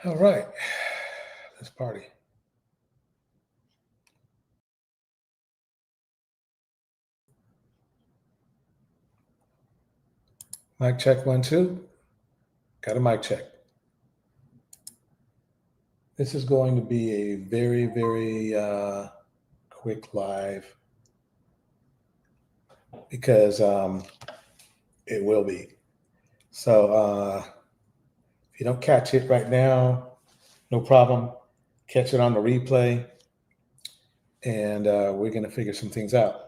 All right. Let's party. Mic check 1, 2. Got a mic check. This is going to be a very, very quick live because it will be. So if you don't catch it right now, no problem. Catch it on the replay, and we're going to figure some things out.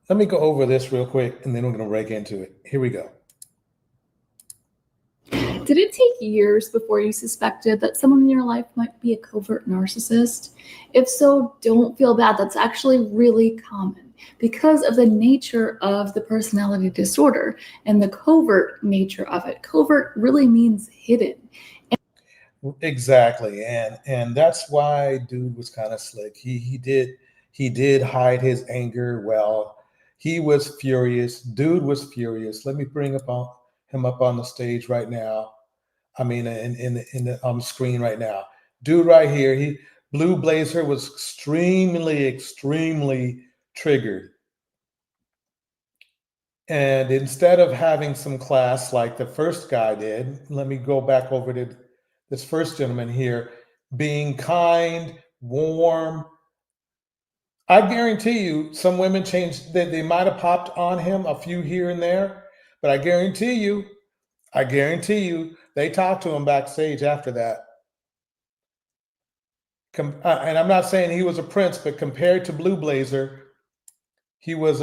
Let me go over this real quick, and then we're going to break into it. Here we go. Did it take years before you suspected that someone in your life might be a covert narcissist? If so, don't feel bad. That's actually really common because of the nature of the personality disorder and the covert nature of it. Covert really means hidden. Exactly, and that's why dude was kind of slick. He did hide his anger well. He was furious. Dude was furious. Let me bring him up on the stage right now. I mean, in the on the screen right now. Dude, right here. Blue Blazer was extremely triggered. And instead of having some class like the first guy did, let me go back over to this first gentleman here, being kind, warm. I guarantee you some women changed, they might have popped on him a few here and there, but I guarantee you, they talked to him backstage after that. And I'm not saying he was a prince, but compared to Blue Blazer, he was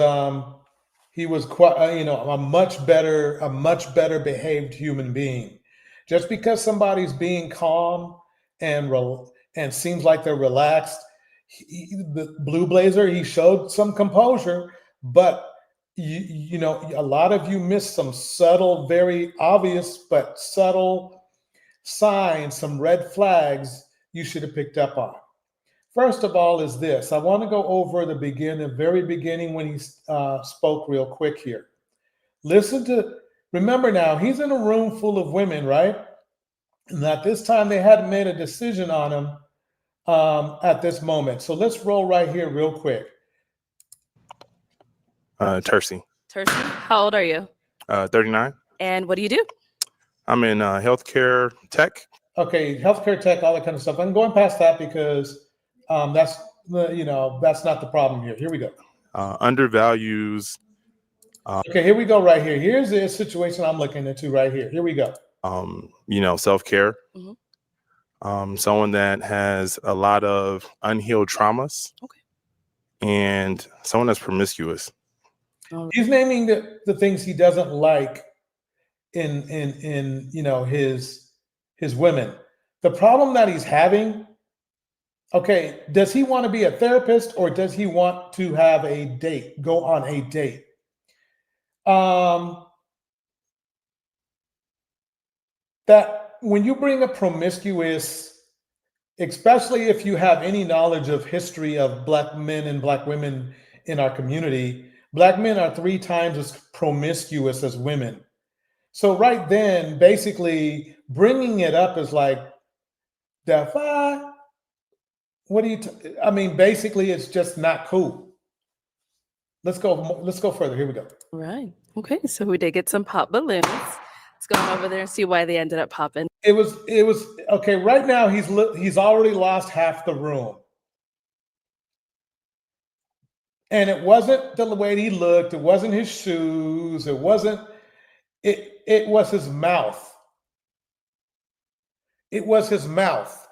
quite, a much better behaved human being. Just because somebody's being calm and seems like they're relaxed, the Blue Blazer, he showed some composure, but a lot of you missed some subtle, very obvious, but subtle signs, some red flags you should have picked up on. First of all is this. I want to go over the very beginning when he spoke real quick here. Remember now, he's in a room full of women, right? And at this time, they hadn't made a decision on him at this moment. So let's roll right here real quick. Tercy. Tercy, how old are you? 39. And what do you do? I'm in healthcare tech. Okay, healthcare tech, all that kind of stuff. I'm going past that because that's not the problem here. Here we go. Undervalues. Okay, here we go right here. Here's the situation I'm looking into right here. Here we go. Self-care. Mm-hmm. Someone that has a lot of unhealed traumas. Okay. And someone that's promiscuous. He's naming the things he doesn't like in his women. The problem that he's having, okay, does he want to be a therapist or does he want to have a date, go on a date? That when you bring a promiscuous, especially if you have any knowledge of history of Black men and Black women in our community, Black men are 3 times as promiscuous as women. So right then, basically bringing it up is like, what do you, basically it's just not cool. Let's go further. Here we go. Right. Okay. So we did get some pop balloons. Let's go over there and see why they ended up popping. It was okay. Right now he's already lost half the room. And it wasn't the way he looked. It wasn't his shoes. It was his mouth. It was his mouth.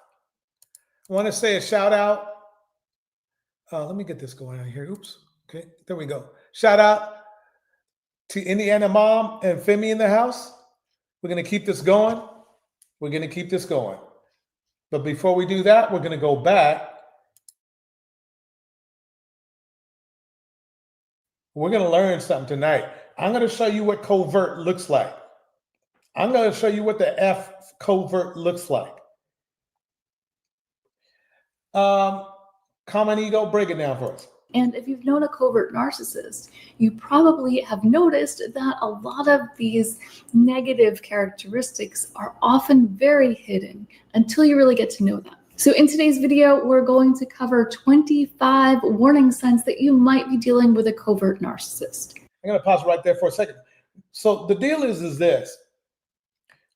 I want to say a shout out. Let me get this going on here. Oops. Okay, there we go. Shout out to Indiana Mom and Femi in the house. We're going to keep this going. But before we do that, we're going to go back. We're going to learn something tonight. I'm going to show you what covert looks like. I'm going to show you what the F covert looks like. Common ego, break it down for us. And if you've known a covert narcissist, you probably have noticed that a lot of these negative characteristics are often very hidden until you really get to know them. So in today's video, we're going to cover 25 warning signs that you might be dealing with a covert narcissist. I'm going to pause right there for a second. So the deal is this.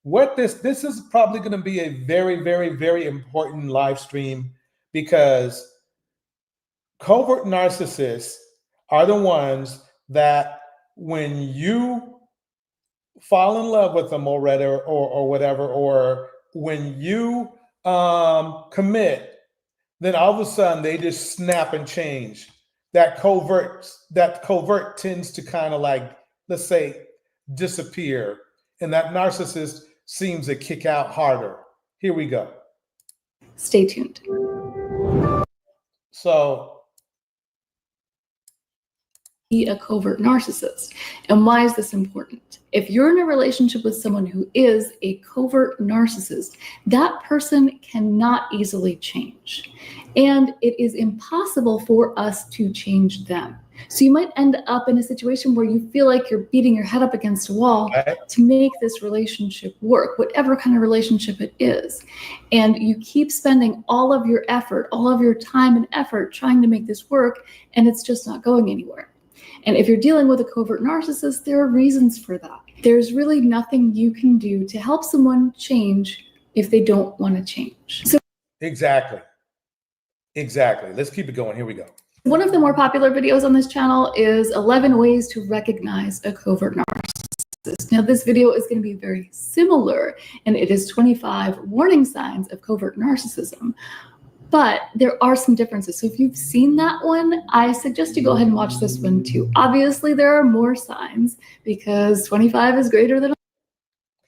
This is probably going to be a very, very, very important live stream, because covert narcissists are the ones that when you fall in love with them already or whatever, or when you commit, then all of a sudden they just snap and change. That covert tends to kind of like, let's say, disappear, and that narcissist seems to kick out harder. Here we go. Stay tuned. So, be a covert narcissist. And why is this important? If you're in a relationship with someone who is a covert narcissist, that person cannot easily change. And it is impossible for us to change them. So you might end up in a situation where you feel like you're beating your head up against a wall to make this relationship work, whatever kind of relationship it is. And you keep spending all of your effort, all of your time and effort trying to make this work, and it's just not going anywhere. And if you're dealing with a covert narcissist, there are reasons for that. There's really nothing you can do to help someone change if they don't want to change. So exactly. Let's keep it going. Here we go. One of the more popular videos on this channel is 11 ways to recognize a covert narcissist. Now, this video is going to be very similar, and it is 25 warning signs of covert narcissism. But there are some differences. So if you've seen that one, I suggest you go ahead and watch this one too. Obviously, there are more signs because 25 is greater than.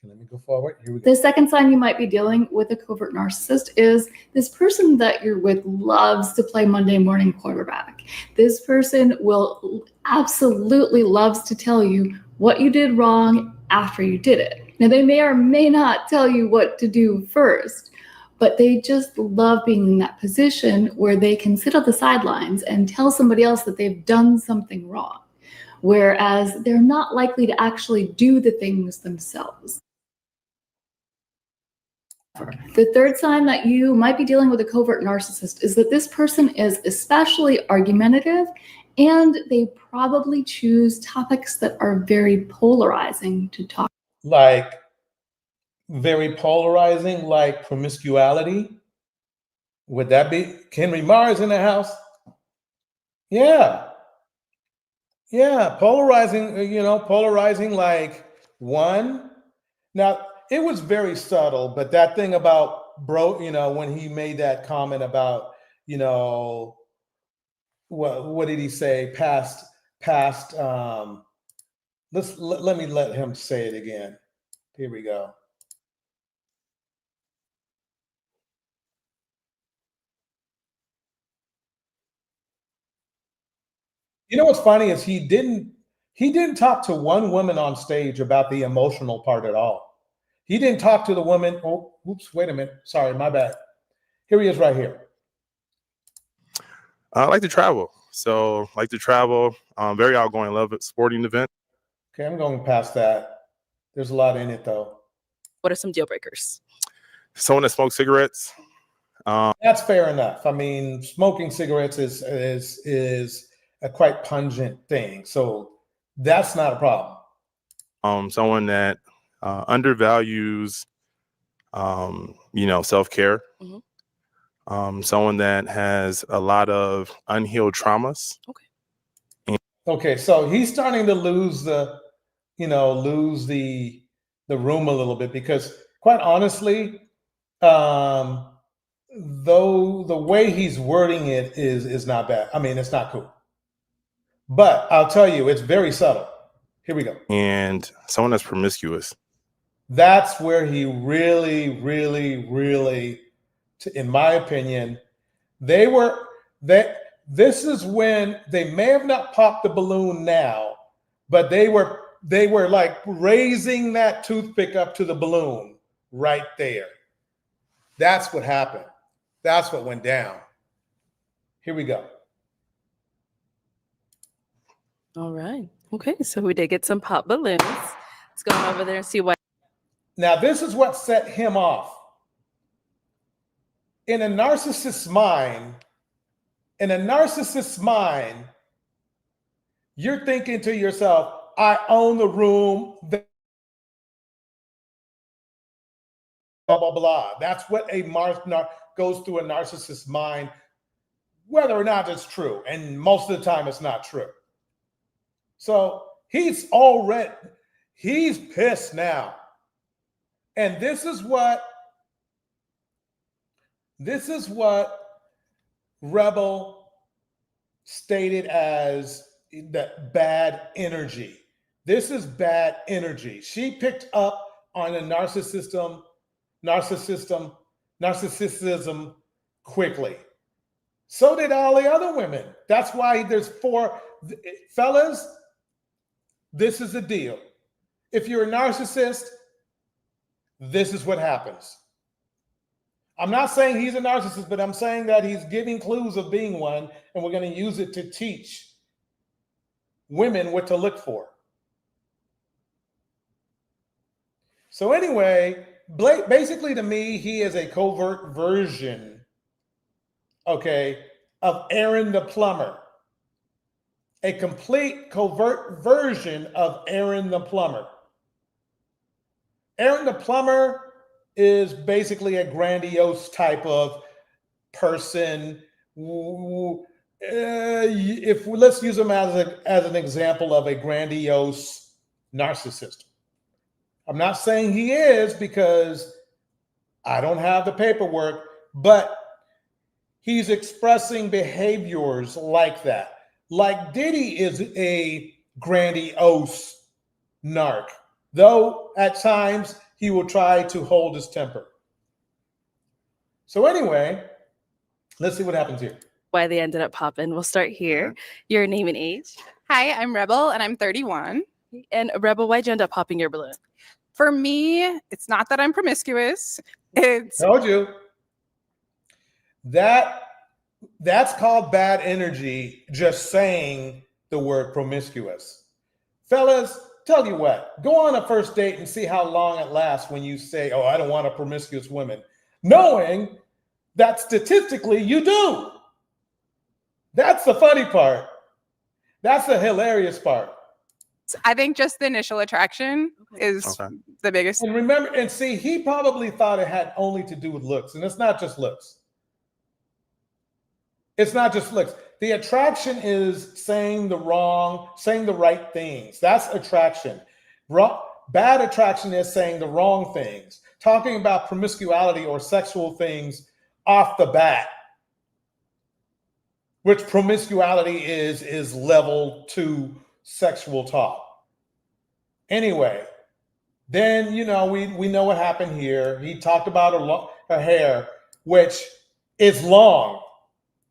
Let me go forward. Here we go. The second sign you might be dealing with a covert narcissist is this person that you're with loves to play Monday morning quarterback. This person will absolutely loves to tell you what you did wrong after you did it. Now, they may or may not tell you what to do first, but they just love being in that position where they can sit on the sidelines and tell somebody else that they've done something wrong, whereas they're not likely to actually do the things themselves. The third sign that you might be dealing with a covert narcissist is that this person is especially argumentative, and they probably choose topics that are very polarizing to talk. Like very polarizing, like promiscuity. Would that be Henry Mars in the house? Yeah. Polarizing, polarizing like one. Now, it was very subtle, but that thing about when he made that comment about, what did he say? Let me let him say it again. Here we go. You know what's funny is he didn't talk to one woman on stage about the emotional part at all. He didn't talk to the woman. Oh, oops, wait a minute. Sorry, my bad. Here he is right here. I like to travel. So very outgoing, love it, sporting event. Okay, I'm going past that. There's a lot in it though. What are some deal breakers? Someone that smokes cigarettes. That's fair enough. I mean, smoking cigarettes is a quite pungent thing. So that's not a problem. Someone that undervalues, self-care. Mm-hmm. Someone that has a lot of unhealed traumas. Okay, so he's starting to lose the room a little bit, because quite honestly, though the way he's wording it is not bad. I mean, it's not cool. But I'll tell you, it's very subtle. Here we go. And someone that's promiscuous. That's where he really, really, really, in my opinion, this is when they may have not popped the balloon now, but they were like raising that toothpick up to the balloon right there. That's what happened. That's what went down. Here we go. All right. Okay, so we did get some pop balloons. Let's go on over there and see why. Now, this is what set him off. In a narcissist's mind, you're thinking to yourself, I own the room, blah, blah, blah. That's what goes through a narcissist's mind, whether or not it's true. And most of the time, it's not true. So he's pissed now. And this is what Rebel stated as that bad energy. This is bad energy. She picked up on a narcissism quickly. So did all the other women. That's why there's 4 fellas. This is the deal. If you're a narcissist, this is what happens. I'm not saying he's a narcissist, but I'm saying that he's giving clues of being one, and we're going to use it to teach women what to look for. So anyway, basically to me, he is a covert version, okay, of Aaron the plumber. A complete covert version of Aaron the plumber. Aaron the plumber is basically a grandiose type of person. Let's use him as an example of a grandiose narcissist. I'm not saying he is, because I don't have the paperwork, but he's expressing behaviors like that. Like Diddy is a grandiose narc, though at times he will try to hold his temper. So anyway, let's see what happens here. Why they ended up popping. We'll start here. Your name and age. Hi, I'm Rebel, and I'm 31. And Rebel, why'd you end up popping your balloon? For me, it's not that I'm promiscuous. It's Told you. That's called bad energy, just saying the word promiscuous. Fellas, tell you what, go on a first date and see how long it lasts when you say, oh, I don't want a promiscuous woman, knowing that statistically you do. That's the funny part. That's the hilarious part. I think just the initial attraction is the biggest. And remember, and see, he probably thought it had only to do with looks, and it's not just looks. It's not just looks. The attraction is saying the right things. That's attraction. Bad attraction is saying the wrong things, talking about promiscuity or sexual things off the bat, which promiscuity is level 2 sexual talk. Anyway, then, we know what happened here. He talked about her hair, which is long.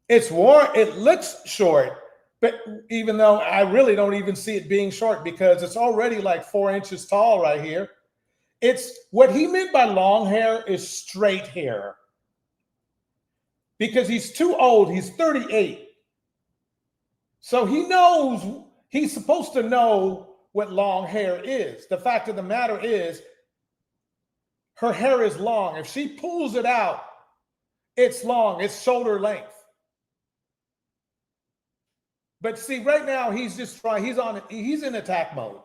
It's worn. It looks short, but even though I really don't even see it being short, because it's already like 4 inches tall right here. It's what he meant by long hair is straight hair, because he's too old. He's 38. So he's supposed to know what long hair is. The fact of the matter is, her hair is long. If she pulls it out, it's long. It's shoulder length. But see, right now he's just trying. He's in attack mode,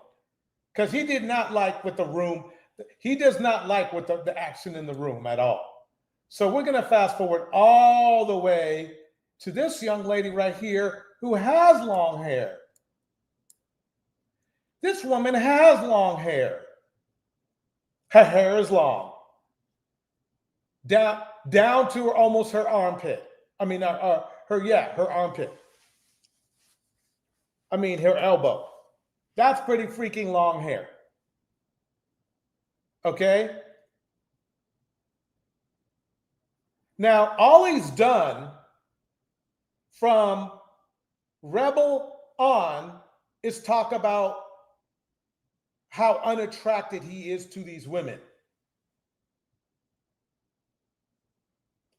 because he did not like what the room. He does not like what the action in the room at all. So we're going to fast forward all the way to this young lady right here who has long hair. This woman has long hair. Her hair is long, down to almost her armpit. I mean, her armpit. I mean, her elbow. That's pretty freaking long hair. Okay? Now, all he's done from Rebel on is talk about how unattracted he is to these women.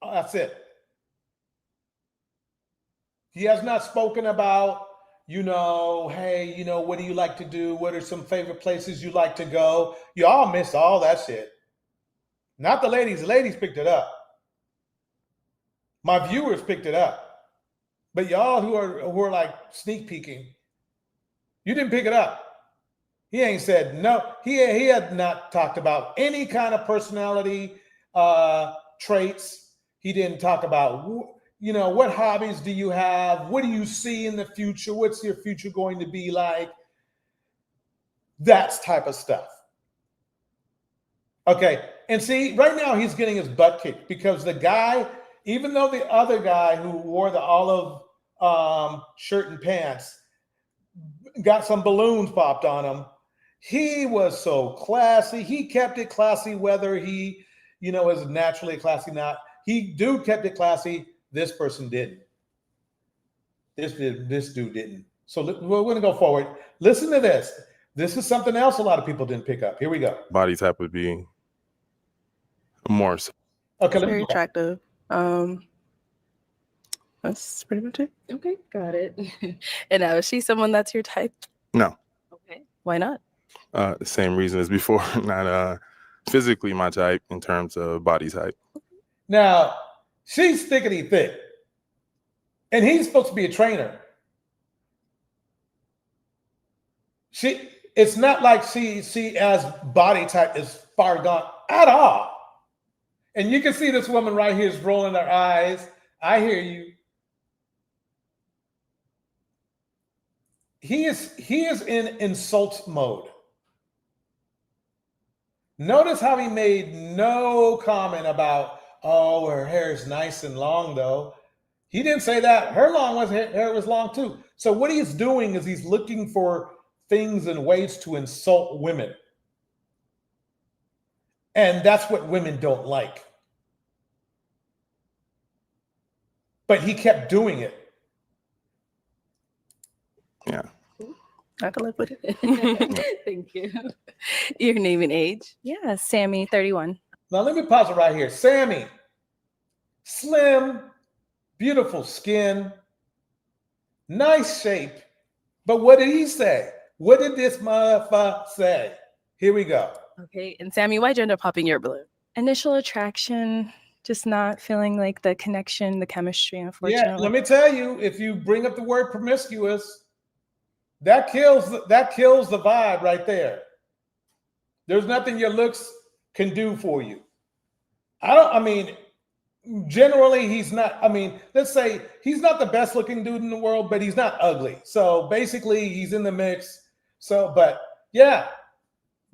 That's it. He has not spoken about hey, what do you like to do? What are some favorite places you like to go? Y'all miss all that shit. Not the ladies. The ladies picked it up. My viewers picked it up. But y'all who are like sneak peeking, you didn't pick it up. He ain't said no. He had not talked about any kind of personality traits. He didn't talk about, what hobbies do you have? What do you see in the future? What's your future going to be like? That's type of stuff. Okay. And see, right now he's getting his butt kicked because the guy, even though the other guy who wore the olive shirt and pants got some balloons popped on him, he was so classy. He kept it classy, whether he, is naturally classy or not. Dude kept it classy. This person didn't. This dude didn't. So we're going to go forward. Listen to this. This is something else a lot of people didn't pick up. Here we go. Body type would be more so. Okay. Very attractive. That's pretty much it. Okay, got it. And now, is she someone that's your type? No. Okay. Why not? The same reason as before. Not physically my type in terms of body type. Now, she's thickety thick. And he's supposed to be a trainer. It's not like she as body type is far gone at all. And you can see this woman right here is rolling her eyes. I hear you. He is in insult mode. Notice how he made no comment about, her hair is nice and long though. He didn't say that. Her hair was long too. So what he's doing is he's looking for things and ways to insult women. And that's what women don't like. But he kept doing it. Yeah. I can live with it. Thank you. Your name and age? Yeah, Sammy, 31. Now let me pause it right here. Sammy, slim, beautiful skin, nice shape. But what did he say? What did this motherfucker say? Here we go. Okay. And Sammy, why'd you end up popping your balloon? Initial attraction, just not feeling like the connection, the chemistry, unfortunately. Yeah, let me tell you, if you bring up the word promiscuous, that kills the vibe right there. There's nothing your looks can do for you. Generally he's not, let's say he's not the best looking dude in the world, but he's not ugly. So basically he's in the mix. So, but yeah,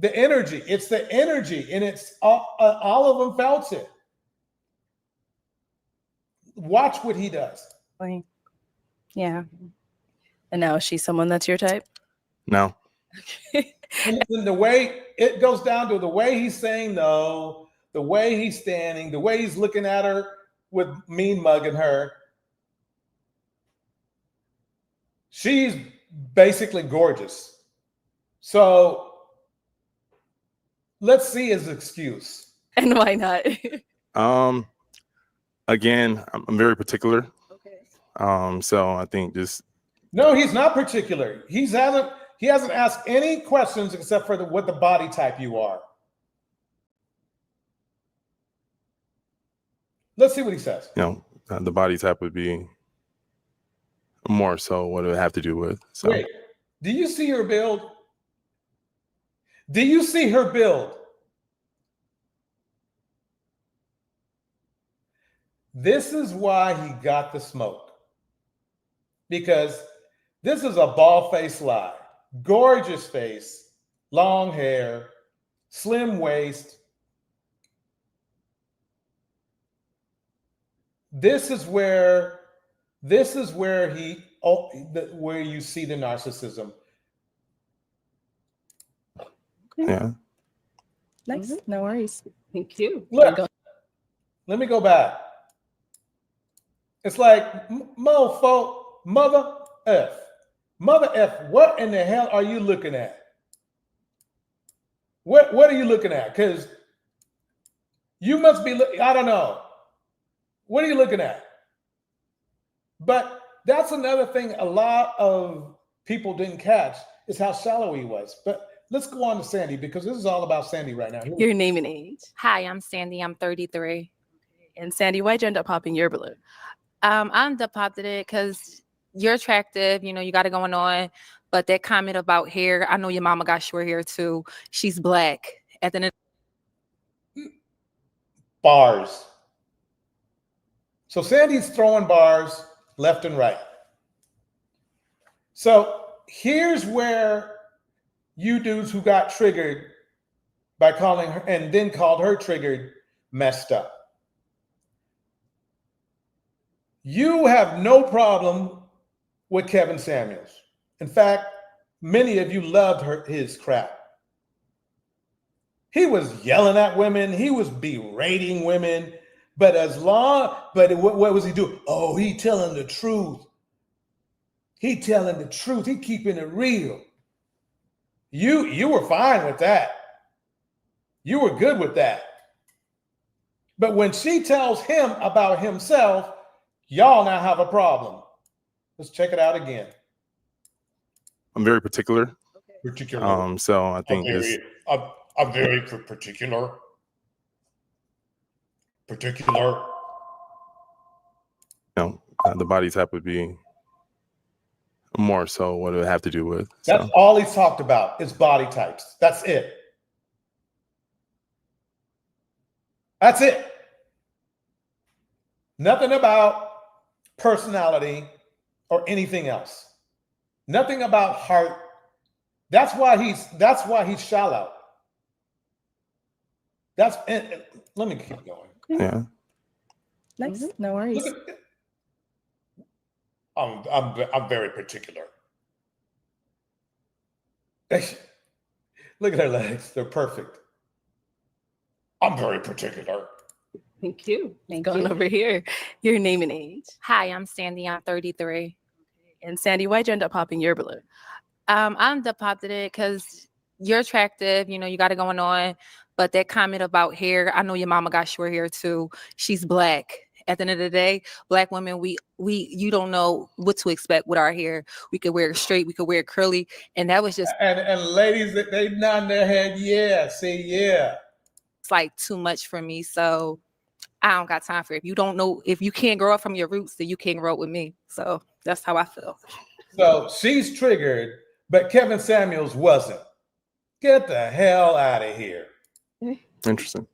the energy, it's the energy, and it's all of them felt it. Watch what he does. Yeah. And now, is she someone that's your type? No. And the way it goes down to the way he's saying no, the way he's standing, the way he's looking at her with mean mugging her. She's basically gorgeous. So let's see his excuse. And why not? Again, I'm very particular. Okay. So I think just No, he's not particular. He hasn't asked any questions except for what the body type you are. Let's see what he says. the body type would be more so what it would have to do with. So Wait, do you see her build? Do you see her build? This is why he got the smoke. Because this is a bald-faced lie. Gorgeous face, long hair, slim waist. This is where you see the narcissism. yeah. Nice. No worries. Thank you. Look, let me go back. It's like mother F. Mother F, what in the hell are you looking at? What are you looking at? Because you must be, I don't know. What are you looking at? But that's another thing a lot of people didn't catch is how shallow he was. But let's go on to Sandy, because this is all about Sandy right now. Your name and age. Hi, I'm Sandy. I'm 33. And Sandy, why'd you end up popping your balloon? I ended up popping it because you're attractive. You know, you got it going on. But that comment about hair, I know your mama got short hair too. She's black. At the end of Bars. So Sandy's throwing bars left and right. So here's where you dudes who got triggered by calling her and then called her triggered messed up. You have no problem with Kevin Samuels. In fact, many of you loved his crap. He was yelling at women. He was berating women. But what was he doing? Oh, he telling the truth. He telling the truth. He keeping it real. You were fine with that. You were good with that. But when she tells him about himself, y'all now have a problem. Let's check it out again. I'm very particular. Particular. So I think I'm very particular. Particular. The body type would be more so what it would have to do with. That's all he's talked about is body types. That's it. That's it. Nothing about personality or anything else. Nothing about heart. That's why he's shallow. Let me keep going. Yeah. Nice. No worries. I'm very particular. Look at her legs. They're perfect. I'm very particular. Thank you. Going over here. Your name and age. Hi, I'm Sandy. I'm 33. And Sandy, why'd you end up popping your balloon? I ended up popping it because you're attractive. You know, you got it going on. But that comment about hair, I know your mama got short hair too. She's black. At the end of the day, black women, you don't know what to expect with our hair. We could wear it straight, we could wear it curly, and that was just and ladies, they nod their head, yeah. It's like too much for me. So I don't got time for it. If you don't know, if you can't grow up from your roots, then you can't grow up with me. So that's how I feel. So she's triggered, but Kevin Samuels wasn't. Get the hell out of here. Interesting.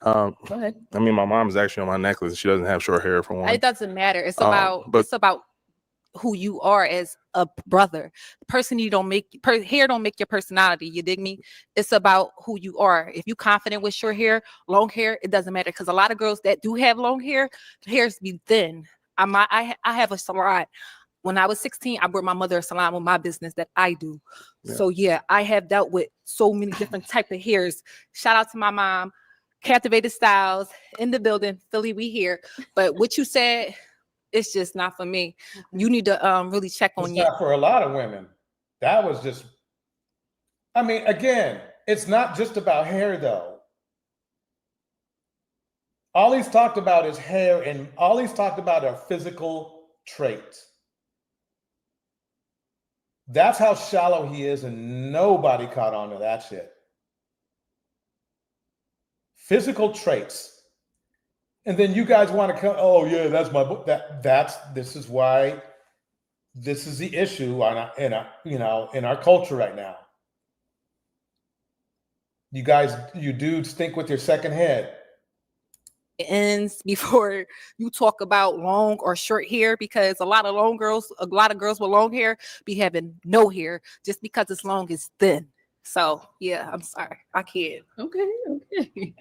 Go ahead. I mean, my mom's actually on my necklace. She doesn't have short hair for one. It doesn't matter. It's about who you are as a brother. Person you don't make hair don't make your personality. You dig me? It's about who you are. If you confident with short hair, long hair, it doesn't matter. Because a lot of girls that do have long hair, the hairs be thin. I have a salon. When I was 16, I brought my mother a salon with my business that I do. Yeah. So yeah, I have dealt with so many different type of hairs. Shout out to my mom. Captivated Styles in the building. Philly, we here. But what you said, it's just not for me. You need to really check on you. Not for a lot of women. That was just, I mean, again, it's not just about hair though. All he's talked about is hair, and all he's talked about are physical traits. That's how shallow he is, and nobody caught on to that shit. Physical traits. And then you guys want to come, oh yeah, that's my book. This is why this is the issue in our culture right now. You dudes think with your second head. It ends before you talk about long or short hair, because a lot of girls with long hair be having no hair just because it's long is thin. So yeah, I'm sorry, I can't. Okay.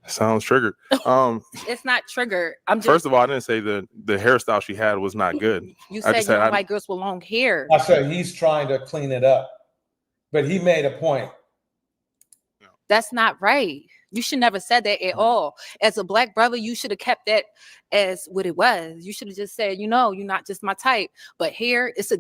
Sounds triggered. It's not triggered. First of all, I didn't say the hairstyle she had was not good. You said you don't like girls with long hair. I said he's trying to clean it up, but he made a point. That's not right. You should never said that at all. As a black brother, you should have kept that as what it was. You should have just said, you're not just my type. But hair, it's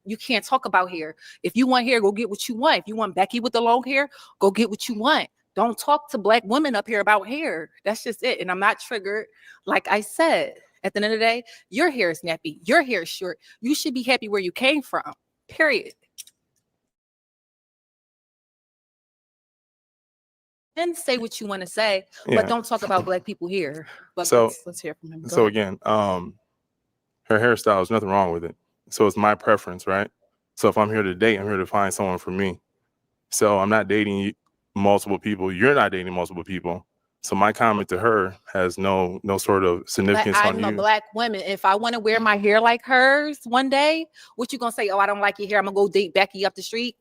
you can't talk about hair. If you want hair, go get what you want. If you want Becky with the long hair, go get what you want. Don't talk to black women up here about hair. That's just it. And I'm not triggered. Like I said, at the end of the day, your hair is nappy. Your hair is short. You should be happy where you came from. Period. And say what you want to say, but don't talk about black people here. But So let's hear from him. Go So ahead. again, her hairstyle is nothing wrong with it. So it's my preference, right? So if I'm here to date, I'm here to find someone for me. So I'm not dating multiple people. You're not dating multiple people. So my comment to her has no sort of significance on you. I'm a black woman. If I want to wear my hair like hers one day, what you gonna say? Oh, I don't like your hair. I'm gonna go date Becky up the street.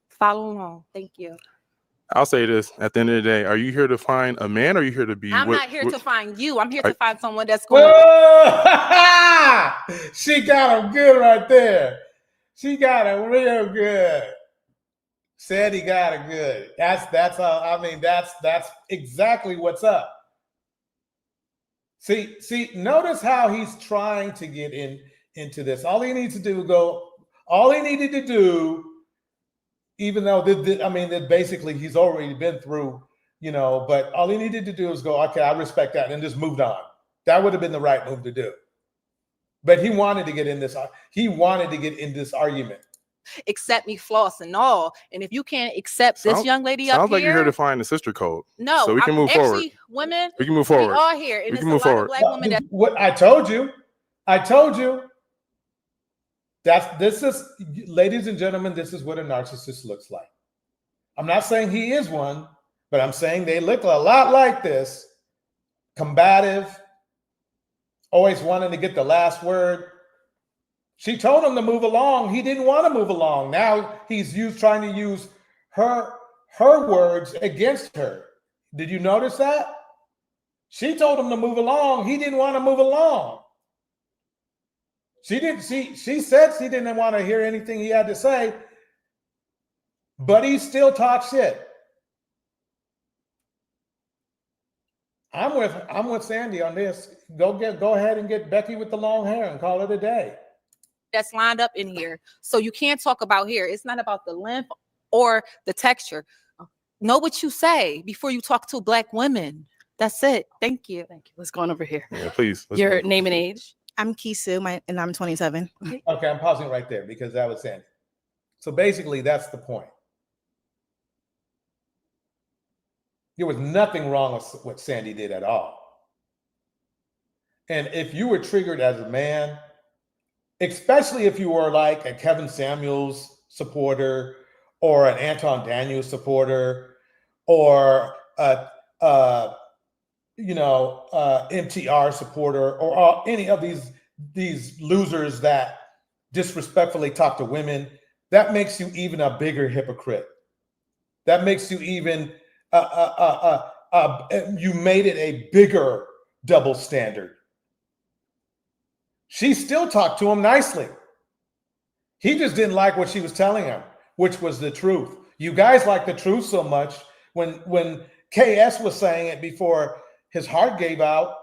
Follow along. Thank you. I'll say this: at the end of the day, are you here to find a man, or are you here to be? I'm not here to find you. I'm here to find someone that's Whoa! going. She got him good right there. She got him real good. Said he got it good. That's how. I mean, that's exactly what's up. See. Notice how he's trying to get into this. All he needs to do All he needed to do, even though that basically he's already been through, But all he needed to do is go, okay, I respect that, and just moved on. That would have been the right move to do. But he wanted to get in this. He wanted to get in this argument. Accept me, floss and all. And if you can't accept this young lady up here, sounds like you're here to find the sister code. No, so we can move forward. Women, we can move forward. We are here, and we it's can move forward. Black women that. What I told you. This is, ladies and gentlemen, this is what a narcissist looks like. I'm not saying he is one, but I'm saying they look a lot like this. Combative, always wanting to get the last word. She told him to move along. He didn't want to move along. Now he's trying to use her words against her. Did you notice that? She told him to move along. He didn't want to move along. She said she didn't want to hear anything he had to say, but he still talked shit. I'm with Sandy on this. Go ahead and get Becky with the long hair and call it a day. That's lined up in here. So you can't talk about hair. It's not about the length or the texture. Know what you say before you talk to black women. That's it. Thank you. Thank you. Let's go on over here. Yeah, please. Your name and age. I'm Kisu, and I'm 27. Okay, I'm pausing right there because that was Sandy. So basically, that's the point. There was nothing wrong with what Sandy did at all. And if you were triggered as a man, especially if you were like a Kevin Samuels supporter or an Anton Daniels supporter or MTR supporter or any of these losers that disrespectfully talk to women, that makes you even a bigger hypocrite. That makes you even you made it a bigger double standard. She still talked to him nicely. He just didn't like what she was telling him, which was the truth. You guys like the truth so much. When KS was saying it before his heart gave out,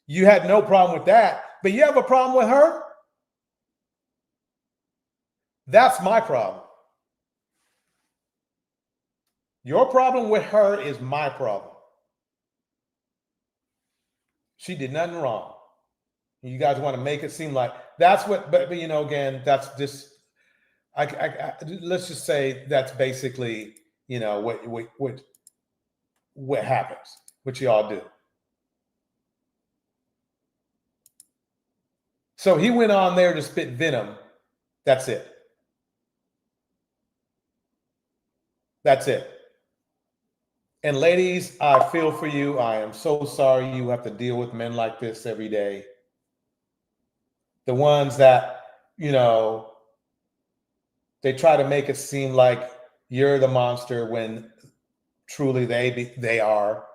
you had no problem with that. But you have a problem with her? That's my problem. Your problem with her is my problem. She did nothing wrong. You guys want to make it seem like that's what, but again, that's just, let's just say that's basically, what happens, what you all do. So he went on there to spit venom. That's it. That's it. And ladies, I feel for you. I am so sorry you have to deal with men like this every day. The ones that, they try to make it seem like you're the monster when truly they are.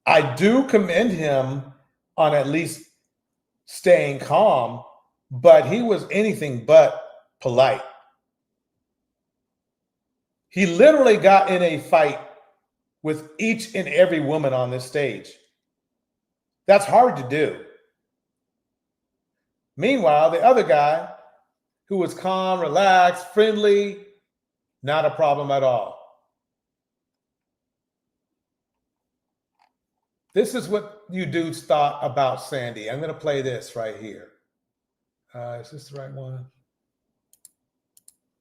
I do commend him on at least staying calm, but he was anything but polite. He literally got in a fight with each and every woman on this stage. That's hard to do. Meanwhile, the other guy, who was calm, relaxed, friendly, not a problem at all. This is what you dudes thought about Sandy. I'm going to play this right here. Is this the right one?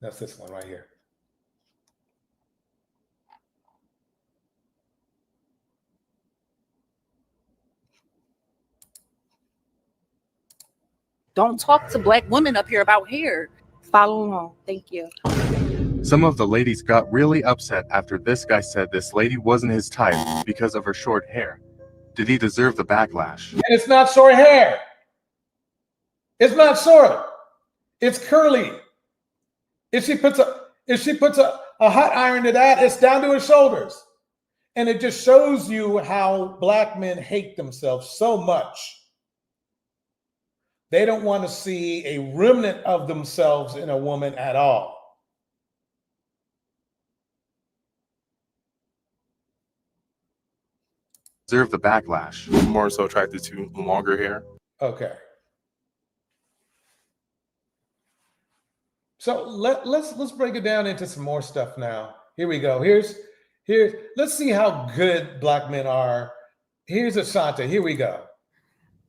That's this one right here. Don't talk to Black women up here about hair. Follow along. Thank you. Some of the ladies got really upset after this guy said this lady wasn't his type because of her short hair. Did he deserve the backlash? And it's not short hair. It's not short. It's curly. If she puts a hot iron to that, it's down to her shoulders. And it just shows you how Black men hate themselves so much. They don't want to see a remnant of themselves in a woman at all. Deserve the backlash. I'm more so attracted to longer hair. Okay. So let's break it down into some more stuff now. Here we go. Here's let's see how good Black men are. Here's Ashanti. Here we go.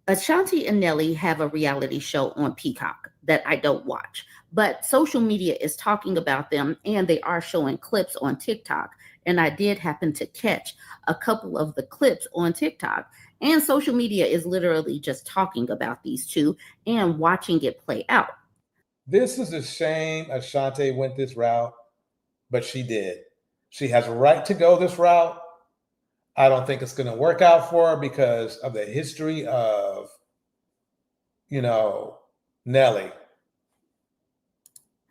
Ashanti and Nelly have a reality show on Peacock that I don't watch, but social media is talking about them and they are showing clips on TikTok. And I did happen to catch a couple of the clips on TikTok, and social media is literally just talking about these two and watching it play out. This is a shame Ashanti went this route, but she did. She has a right to go this route. I don't think it's going to work out for her because of the history of, Nelly.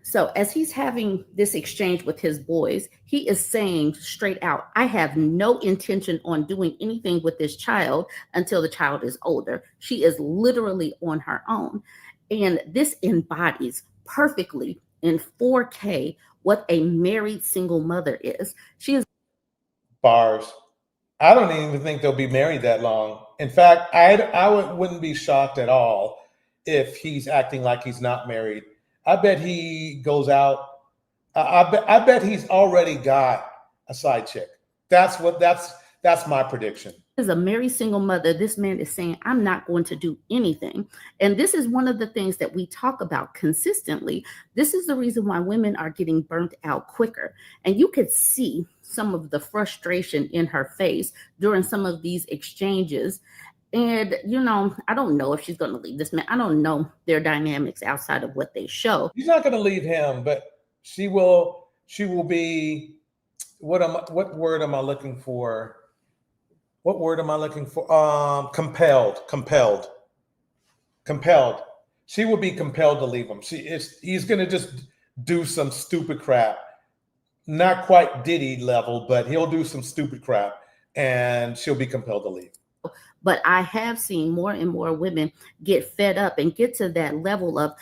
So as he's having this exchange with his boys, he is saying straight out, I have no intention on doing anything with this child until the child is older. She is literally on her own. And this embodies perfectly in 4K what a married single mother is. She is Bars. I don't even think they'll be married that long. In fact, wouldn't be shocked at all if he's acting like he's not married. I bet he goes out. I bet he's already got a side chick. That's my prediction. As a married single mother, this man is saying, I'm not going to do anything. And this is one of the things that we talk about consistently. This is the reason why women are getting burnt out quicker. And you could see some of the frustration in her face during some of these exchanges. And, I don't know if she's going to leave this man. I don't know their dynamics outside of what they show. She's not going to leave him, but she will be, what word am I looking for? What word am I looking for? Compelled. She will be compelled to leave him. He's going to just do some stupid crap. Not quite Diddy level, but he'll do some stupid crap and she'll be compelled to leave. But I have seen more and more women get fed up and get to that level of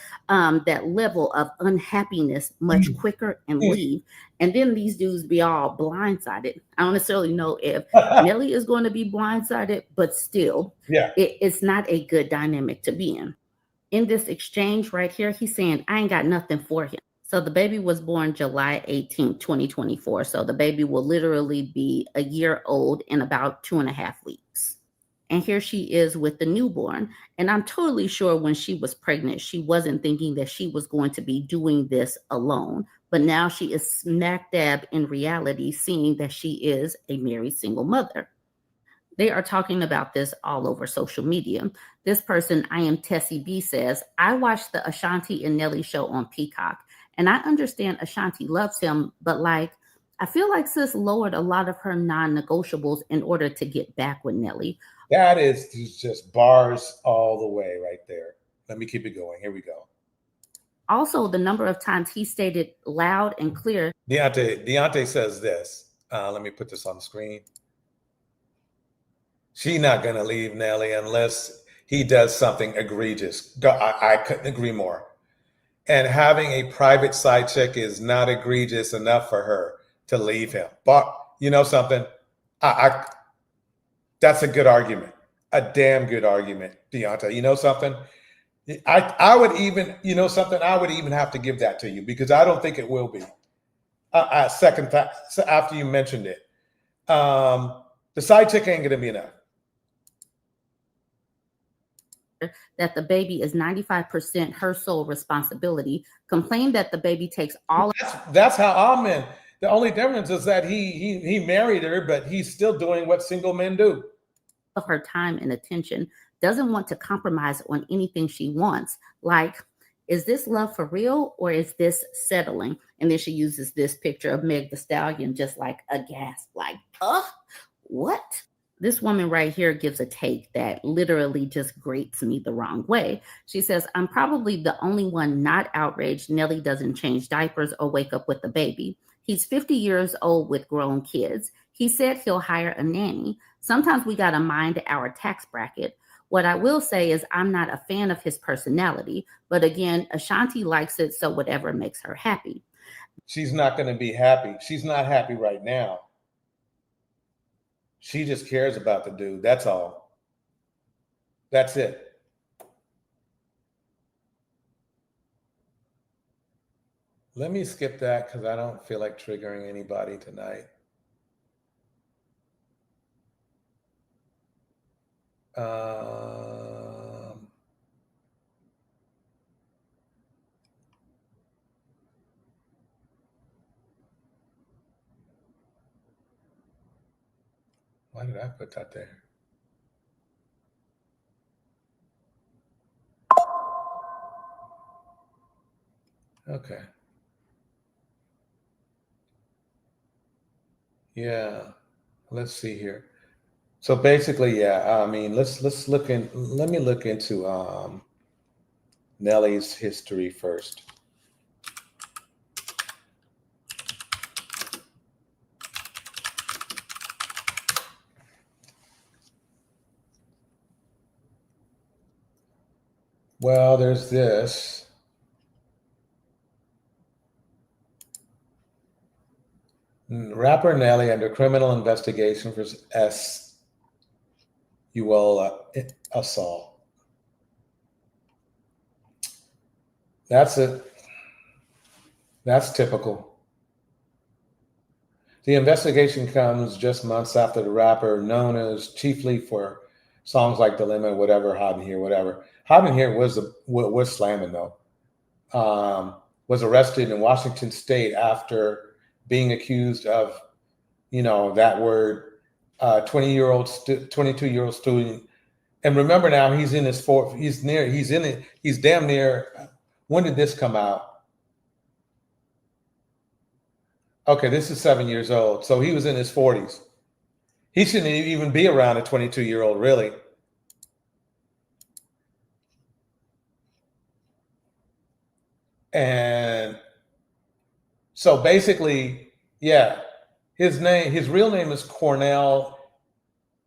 unhappiness much quicker and leave. And then these dudes be all blindsided. I don't necessarily know if Nelly is going to be blindsided, but still, it's not a good dynamic to be in. In this exchange right here, he's saying, I ain't got nothing for him. So the baby was born July 18, 2024. So the baby will literally be a year old in about 2.5 weeks. And here she is with the newborn. And I'm totally sure when she was pregnant, she wasn't thinking that she was going to be doing this alone. But now she is smack dab in reality, seeing that she is a married single mother. They are talking about this all over social media. This person, I am Tessie B, says, I watched the Ashanti and Nelly show on Peacock. And I understand Ashanti loves him, but I feel like sis lowered a lot of her non-negotiables in order to get back with Nelly. That is just bars all the way right there. Let me keep it going. Here we go. Also, the number of times he stated loud and clear. Deontay says this. Let me put this on the screen. She's not going to leave Nelly unless he does something egregious. I couldn't agree more. And having a private side chick is not egregious enough for her to leave him. But you know something? That's a good argument. A damn good argument, Deontay. You know something? I would even, I would even have to give that to you because I don't think it will be. Second fact, after you mentioned it, the side chick ain't going to be enough. that the baby is 95% her sole responsibility, complained that the baby takes all. That's how all men. The only difference is that he married her, but he's still doing what single men do. Of her time and attention, doesn't want to compromise on anything she wants. Like, is this love for real or is this settling? And then she uses this picture of Meg the Stallion, just like a gasp, like, what? This woman right here gives a take that literally just grates me the wrong way. She says, I'm probably the only one not outraged Nelly doesn't change diapers or wake up with the baby. He's 50 years old with grown kids. He said he'll hire a nanny. Sometimes we got to mind our tax bracket. What I will say is I'm not a fan of his personality. But again, Ashanti likes it, so whatever makes her happy. She's not going to be happy. She's not happy right now. She just cares about the dude. That's all. That's it. Let me skip that because I don't feel like triggering anybody tonight. Why did I put that there? Okay. Yeah. Let's see here. So basically, yeah, I mean, let me look into Nelly's history first. Well, there's this. Rapper Nelly under criminal investigation for sexual assault. That's it. That's typical. The investigation comes just months after the rapper, known as chiefly for songs like Dilemma, whatever, Hot in Here, whatever. Hot in Here was slamming though. Was arrested in Washington State after being accused of, that word, 22-year-old student. And remember now, he's in his fourth. He's damn near. When did this come out? Okay, this is 7 years old. So he was in his 40s. He shouldn't even be around a 22-year-old, really. And so basically, yeah, his real name is Cornell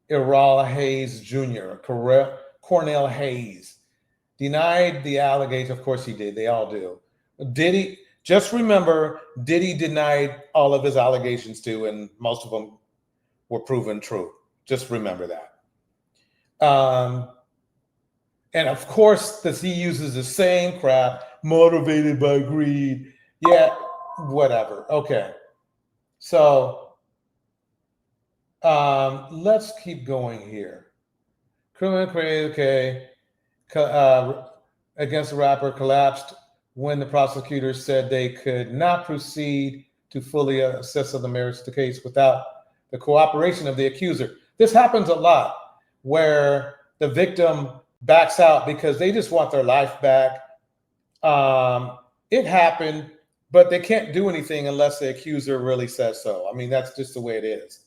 Iral Hayes Jr. Cornell Hayes. Denied the allegation. Of course he did. They all do. Diddy, just remember, Diddy denied all of his allegations too, and most of them were proven true. Just remember that. And of course, he uses the same crap, motivated by greed. Yeah, whatever. Okay. So let's keep going here. Criminal case, okay. Against the rapper collapsed when the prosecutors said they could not proceed to fully assess the merits of the case without the cooperation of the accuser. This happens a lot where the victim backs out because they just want their life back. It happened, but they can't do anything unless the accuser really says so. I mean, that's just the way it is.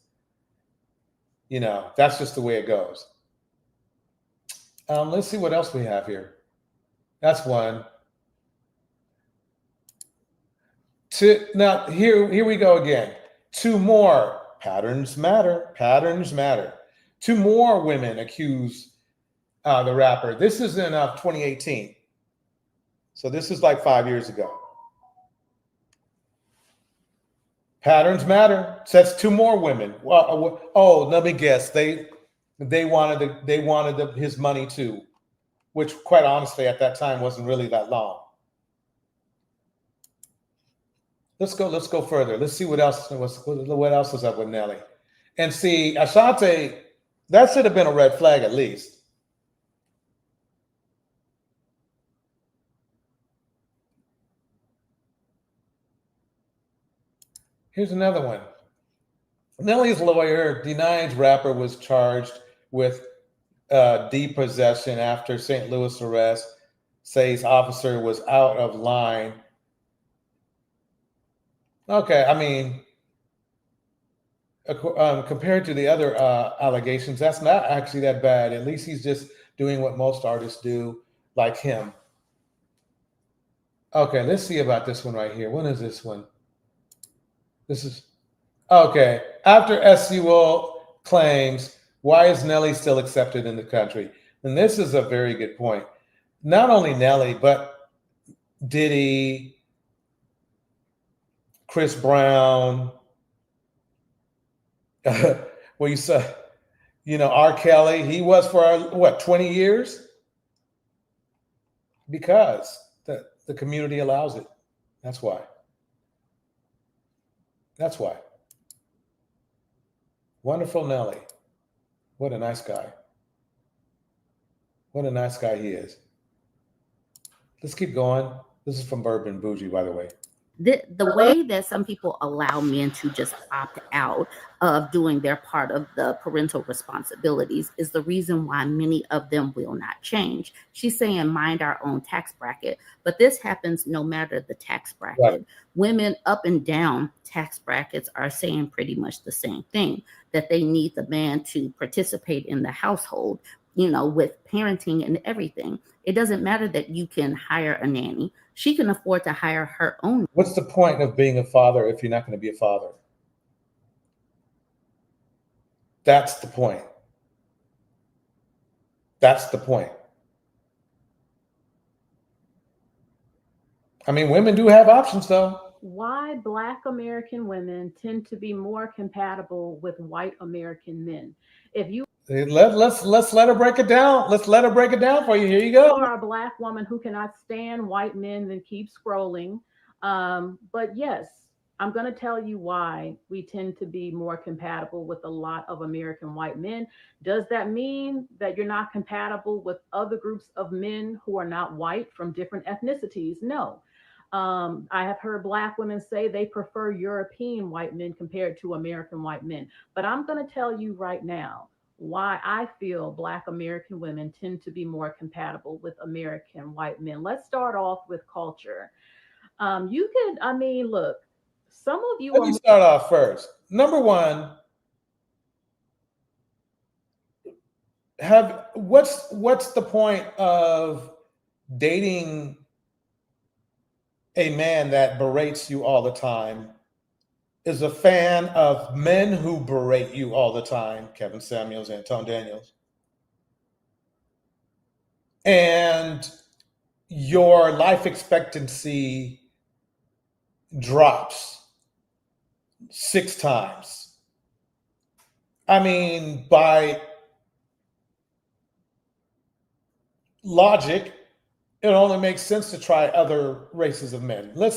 That's just the way it goes. Let's see what else we have here. That's one. Now, here we go again. Two more. Patterns matter. Patterns matter. Two more women accuse the rapper. This is in 2018. So this is like 5 years ago. Patterns matter. Says two more women. Well, let me guess. They wanted his money too, which quite honestly at that time wasn't really that long. Let's go further. Let's see what else is up with Nelly. And see, Ashanti, that should have been a red flag at least. Here's another one. Nelly's lawyer denies rapper was charged with depossession after St. Louis arrest, says officer was out of line. Okay, I mean, compared to the other allegations, that's not actually that bad. At least he's just doing what most artists do, like him. Okay, let's see about this one right here. When is this one? This is, okay. After SUO claims, why is Nelly still accepted in the country? And this is a very good point. Not only Nelly, but Diddy, Chris Brown, well, you saw, R. Kelly, he was for 20 years? Because the community allows it. That's why. That's why. Wonderful Nelly. What a nice guy. What a nice guy he is. Let's keep going. This is from Bourbon Bougie, by the way. The way that some people allow men to just opt out of doing their part of the parental responsibilities is the reason why many of them will not change. She's saying mind our own tax bracket, but this happens no matter the tax bracket. Right. Women up and down tax brackets are saying pretty much the same thing, that they need the man to participate in the household, with parenting and everything. It doesn't matter that you can hire a nanny. She can afford to hire her own. What's the point of being a father if you're not going to be a father? That's the point. That's the point. I mean, women do have options, though. Why Black American women tend to be more compatible with white American men. If you let's let her break it down. Let's let her break it down for you. Here you go. You are a Black woman who cannot stand white men, then keep scrolling. But yes, I'm going to tell you why we tend to be more compatible with a lot of American white men. Does that mean that you're not compatible with other groups of men who are not white from different ethnicities? No. I have heard Black women say they prefer European white men compared to American white men. But I'm going to tell you right now why I feel Black American women tend to be more compatible with American white men. Let's start off with culture. Look, some of you. Let me start off first. Number one, what's the point of dating a man that berates you all the time, is a fan of men who berate you all the time, Kevin Samuels and Tone Daniels, and your life expectancy drops 6 times? I mean, by logic, it only makes sense to try other races of men. Let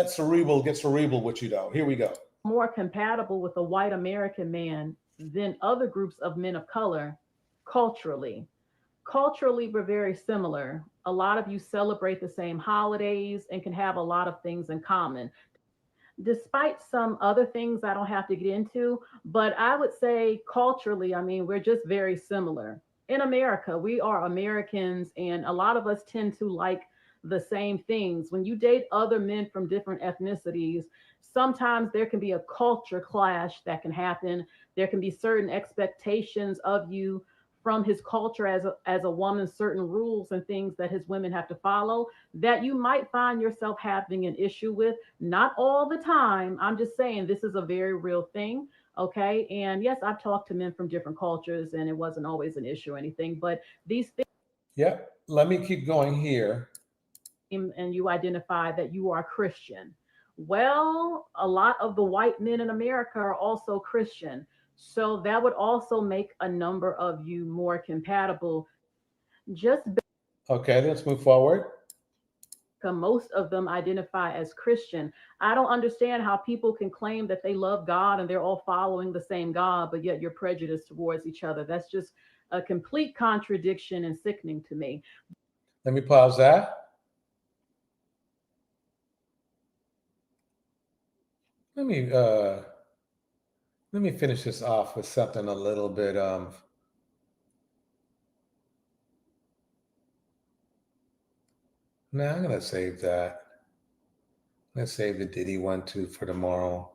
cerebral get cerebral with you, though. Here we go. More compatible with a white American man than other groups of men of color culturally. Culturally, we're very similar. A lot of you celebrate the same holidays and can have a lot of things in common. Despite some other things I don't have to get into, but I would say culturally, we're just very similar. In America, we are Americans, and a lot of us tend to like the same things. When you date other men from different ethnicities, sometimes there can be a culture clash that can happen. There can be certain expectations of you from his culture as a woman, certain rules and things that his women have to follow that you might find yourself having an issue with. Not all the time. I'm just saying this is a very real thing. Okay. And yes, I've talked to men from different cultures and it wasn't always an issue or anything, but these things. Yeah. Let me keep going here. And you identify that you are Christian. Well, a lot of the white men in America are also Christian. So that would also make a number of you more compatible. Okay, let's move forward. Most of them identify as Christian. I don't understand how people can claim that they love God and they're all following the same God, but yet you're prejudiced towards each other. That's just a complete contradiction and sickening to me. Let me pause that. Let me finish this off with something a little bit nah, I'm gonna save that. Let's save the Diddy one too for tomorrow.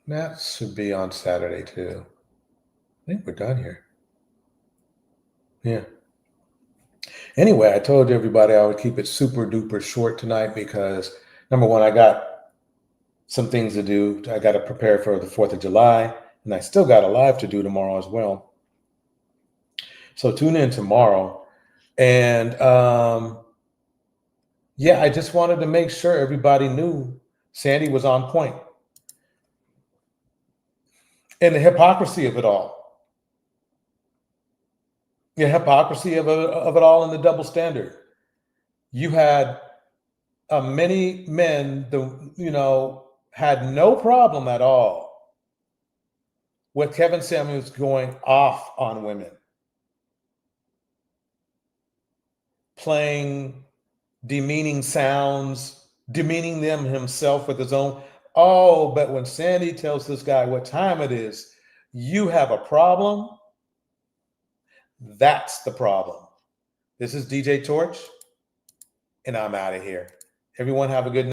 That should be on Saturday too. I think we're done here. Yeah. Anyway, I told everybody I would keep it super duper short tonight because number one, I got some things to do. I got to prepare for the 4th of July, and I still got a live to do tomorrow as well. So tune in tomorrow. And yeah, I just wanted to make sure everybody knew Sandy was on point. And the hypocrisy of it all. The hypocrisy of it all and the double standard. You had many men, had no problem at all with Kevin Samuels going off on women, playing demeaning sounds, demeaning them himself with his own. Oh, but when Sandy tells this guy what time it is, you have a problem. That's the problem. This is DJ Torch, and I'm out of here. Everyone have a good night.